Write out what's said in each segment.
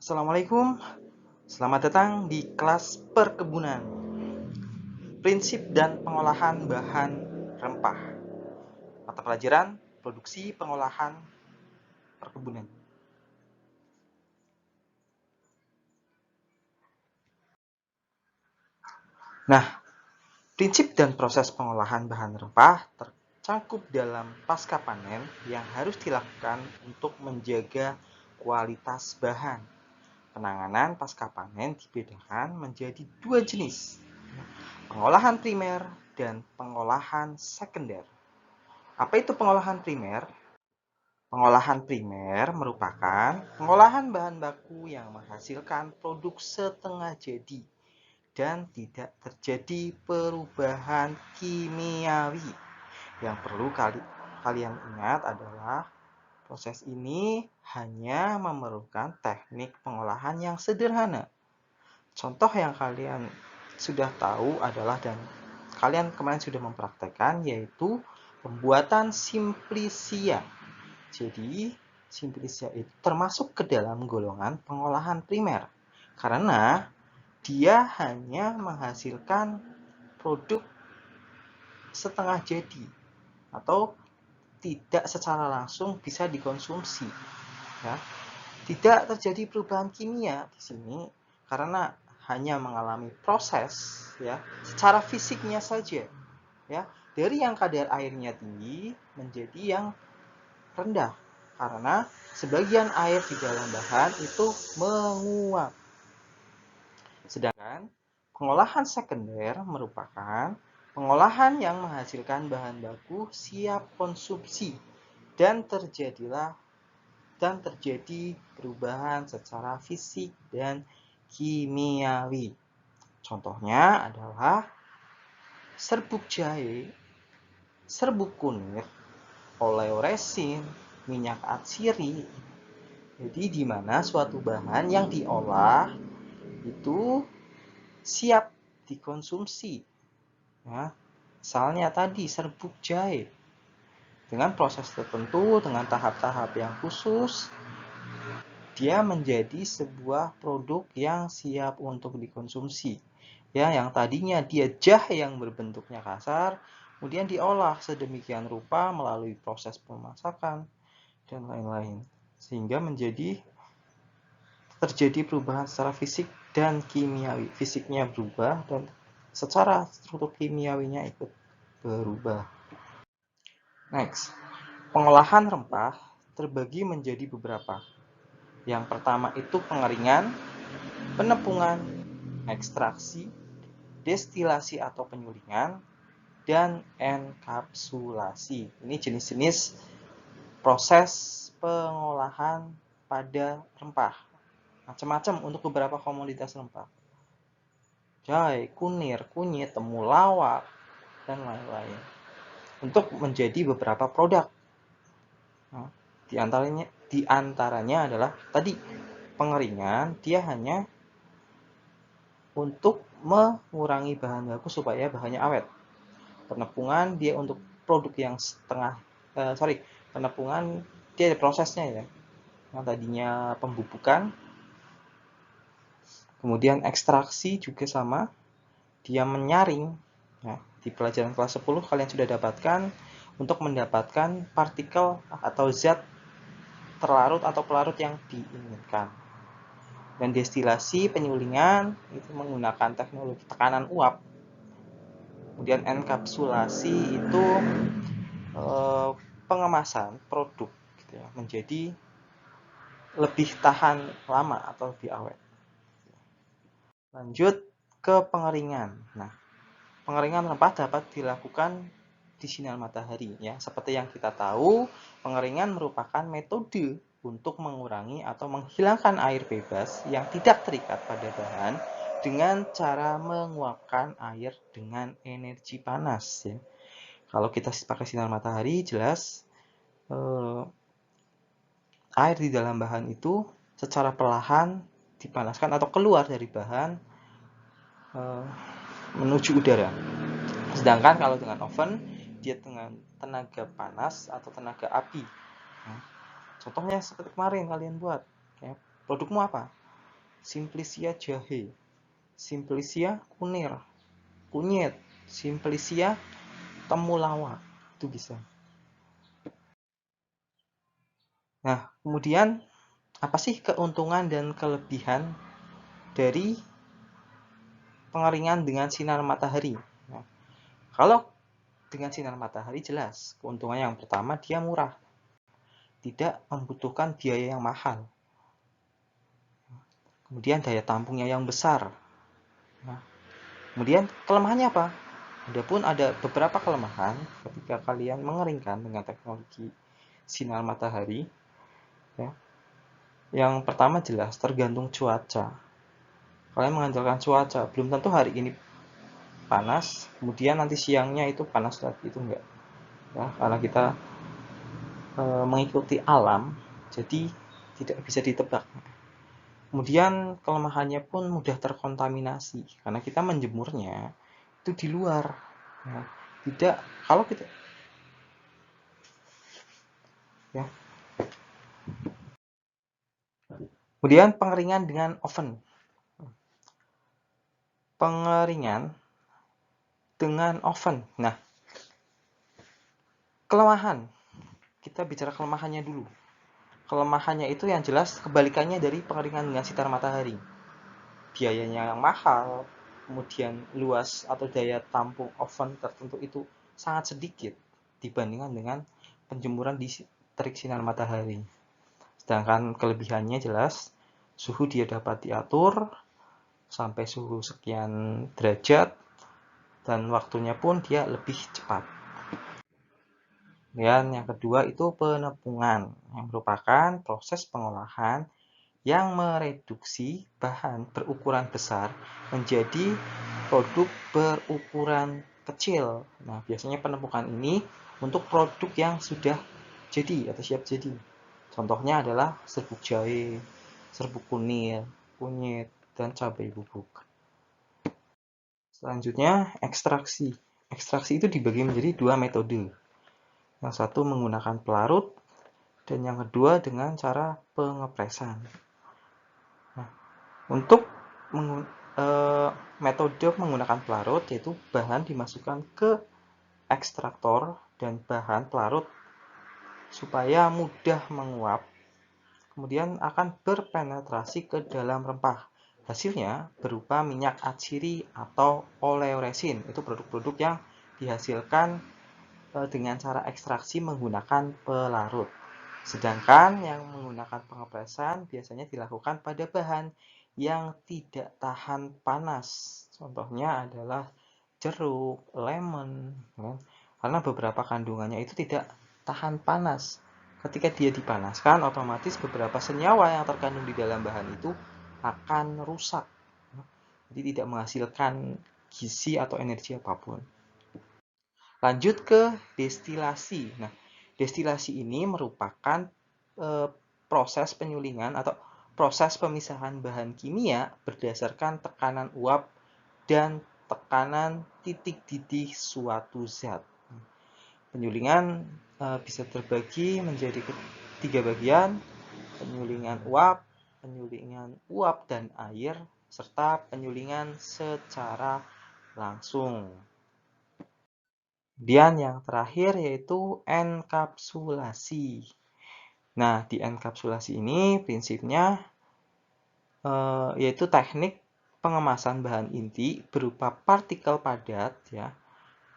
Assalamualaikum, selamat datang di kelas perkebunan. Prinsip dan pengolahan bahan rempah. Mata pelajaran produksi pengolahan perkebunan. Nah, prinsip dan proses pengolahan bahan rempah tercakup dalam pasca panen yang harus dilakukan untuk menjaga kualitas bahan. Penanganan pasca panen dibedakan menjadi dua jenis, pengolahan primer dan pengolahan sekunder. Apa itu pengolahan primer? Pengolahan primer merupakan pengolahan bahan baku yang menghasilkan produk setengah jadi dan tidak terjadi perubahan kimiawi. Yang perlu kalian ingat adalah proses ini hanya memerlukan teknik pengolahan yang sederhana. Contoh yang kalian sudah tahu adalah dan kalian kemarin sudah mempraktekkan yaitu pembuatan simplisia. Jadi, simplisia itu termasuk ke dalam golongan pengolahan primer karena dia hanya menghasilkan produk setengah jadi atau tidak secara langsung bisa dikonsumsi. Ya. Tidak terjadi perubahan kimia di sini karena hanya mengalami proses ya secara fisiknya saja ya dari yang kadar airnya tinggi menjadi yang rendah karena sebagian air di dalam bahan itu menguap. Sedangkan pengolahan sekunder merupakan pengolahan yang menghasilkan bahan baku siap konsumsi dan terjadi perubahan secara fisik dan kimiawi. Contohnya adalah serbuk jahe, serbuk kunyit, oleoresin, minyak atsiri. Jadi di mana suatu bahan yang diolah itu siap dikonsumsi. Ya, misalnya tadi serbuk jahe dengan proses tertentu, dengan tahap-tahap yang khusus, dia menjadi sebuah produk yang siap untuk dikonsumsi. Ya, yang tadinya dia jahe yang berbentuknya kasar, kemudian diolah sedemikian rupa melalui proses pemasakan dan lain-lain, sehingga terjadi perubahan secara fisik dan kimiawi. Fisiknya berubah dan secara struktur kimiawinya ikut berubah. Next, pengolahan rempah terbagi menjadi beberapa. Yang pertama itu pengeringan, penepungan, ekstraksi, destilasi atau penyulingan, dan enkapsulasi. Ini jenis-jenis proses pengolahan pada rempah. Macam-macam untuk beberapa komoditas rempah. Jahe, kunir, kunyit, temulawak, dan lain-lain. Untuk menjadi beberapa produk. Nah, di antaranya adalah tadi pengeringan, dia hanya untuk mengurangi bahan baku supaya bahannya awet. Penepungan dia untuk produk yang penepungan dia ada prosesnya ya. Yang tadinya pembubukan, kemudian ekstraksi juga sama, dia menyaring. Nah, di pelajaran kelas 10 kalian sudah dapatkan untuk mendapatkan partikel atau zat terlarut atau pelarut yang diinginkan. Dan destilasi penyulingan itu menggunakan teknologi tekanan uap. Kemudian enkapsulasi itu pengemasan produk gitu ya, menjadi lebih tahan lama atau lebih awet. Lanjut ke pengeringan. Nah, pengeringan rempah dapat dilakukan di sinar matahari ya. Seperti yang kita tahu, pengeringan merupakan metode untuk mengurangi atau menghilangkan air bebas yang tidak terikat pada bahan dengan cara menguapkan air dengan energi panas ya. Kalau kita pakai sinar matahari jelas air di dalam bahan itu secara perlahan dipanaskan atau keluar dari bahan menuju udara. Sedangkan kalau dengan oven dia dengan tenaga panas atau tenaga api. Nah, contohnya seperti kemarin kalian buat. Ya, produkmu apa? Simplicia jahe, Simplicia kunir, kunyit, Simplicia temulawak. Itu bisa. Nah, kemudian apa sih keuntungan dan kelebihan dari pengeringan dengan sinar matahari? Nah, kalau dengan sinar matahari jelas keuntungan yang pertama dia murah, tidak membutuhkan biaya yang mahal. Kemudian daya tampungnya yang besar. Nah, kemudian kelemahannya apa? Adapun ada beberapa kelemahan ketika kalian mengeringkan dengan teknologi sinar matahari. Ya. Yang pertama jelas tergantung cuaca. Kalian mengandalkan cuaca, belum tentu hari ini panas, kemudian nanti siangnya itu panas lagi, itu enggak. Ya, karena kita mengikuti alam, jadi tidak bisa ditebak. Kemudian kelemahannya pun mudah terkontaminasi karena kita menjemurnya itu di luar. Ya, tidak kalau kita ya. Kemudian pengeringan dengan oven. Pengeringan dengan oven. Nah, kelemahan. Kita bicara kelemahannya dulu. Kelemahannya itu yang jelas kebalikannya dari pengeringan dengan sinar matahari. Biayanya yang mahal, kemudian luas atau daya tampung oven tertentu itu sangat sedikit dibandingkan dengan penjemuran di terik sinar matahari. Sedangkan kelebihannya jelas, suhu dia dapat diatur sampai suhu sekian derajat dan waktunya pun dia lebih cepat. Dan yang kedua itu penepungan, yang merupakan proses pengolahan yang mereduksi bahan berukuran besar menjadi produk berukuran kecil. Nah, biasanya penepungan ini untuk produk yang sudah jadi atau siap jadi. Contohnya adalah serbuk jahe, serbuk kunir, kunyit, dan cabai bubuk. Selanjutnya, ekstraksi. Ekstraksi itu dibagi menjadi dua metode. Yang satu menggunakan pelarut, dan yang kedua dengan cara pengepresan. Nah, untuk metode menggunakan pelarut, yaitu bahan dimasukkan ke ekstraktor dan bahan pelarut supaya mudah menguap, kemudian akan berpenetrasi ke dalam rempah. Hasilnya berupa minyak atsiri atau oleoresin. Itu produk-produk yang dihasilkan dengan cara ekstraksi menggunakan pelarut. Sedangkan yang menggunakan pengepresan biasanya dilakukan pada bahan yang tidak tahan panas. Contohnya adalah jeruk, lemon, karena beberapa kandungannya itu tidak tahan panas. Ketika dia dipanaskan, otomatis beberapa senyawa yang terkandung di dalam bahan itu akan rusak. Jadi tidak menghasilkan gizi atau energi apapun. Lanjut ke destilasi. Nah, destilasi ini merupakan proses penyulingan atau proses pemisahan bahan kimia berdasarkan tekanan uap dan tekanan titik didih suatu zat. Penyulingan bisa terbagi menjadi tiga bagian, penyulingan uap dan air, serta penyulingan secara langsung. Kemudian yang terakhir yaitu enkapsulasi. Nah, di enkapsulasi ini prinsipnya yaitu teknik pengemasan bahan inti berupa partikel padat, ya,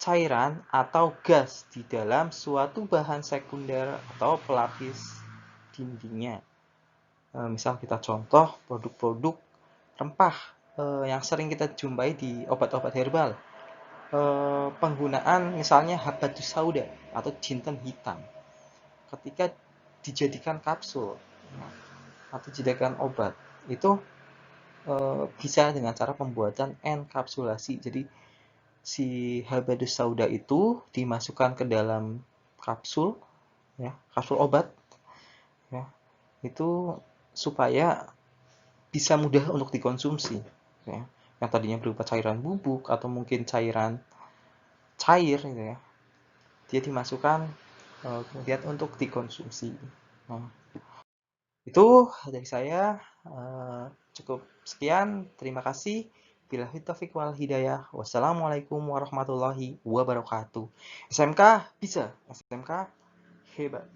cairan atau gas di dalam suatu bahan sekunder atau pelapis dindingnya. Misal kita contoh produk-produk rempah yang sering kita jumpai di obat-obat herbal. Penggunaan misalnya habatus sauda atau jinten hitam ketika dijadikan kapsul atau dijadikan obat itu bisa dengan cara pembuatan enkapsulasi. Jadi si habatus sauda itu dimasukkan ke dalam kapsul, ya, kapsul obat, ya, itu supaya bisa mudah untuk dikonsumsi, ya. Yang tadinya berupa cairan bubuk atau mungkin cairan cair, gitu ya, dia dimasukkan kemudian untuk dikonsumsi. Nah, itu dari saya. Cukup sekian, terima kasih. Billahi taufiq wal hidayah. Wassalamualaikum warahmatullahi wabarakatuh. SMK bisa, SMK hebat.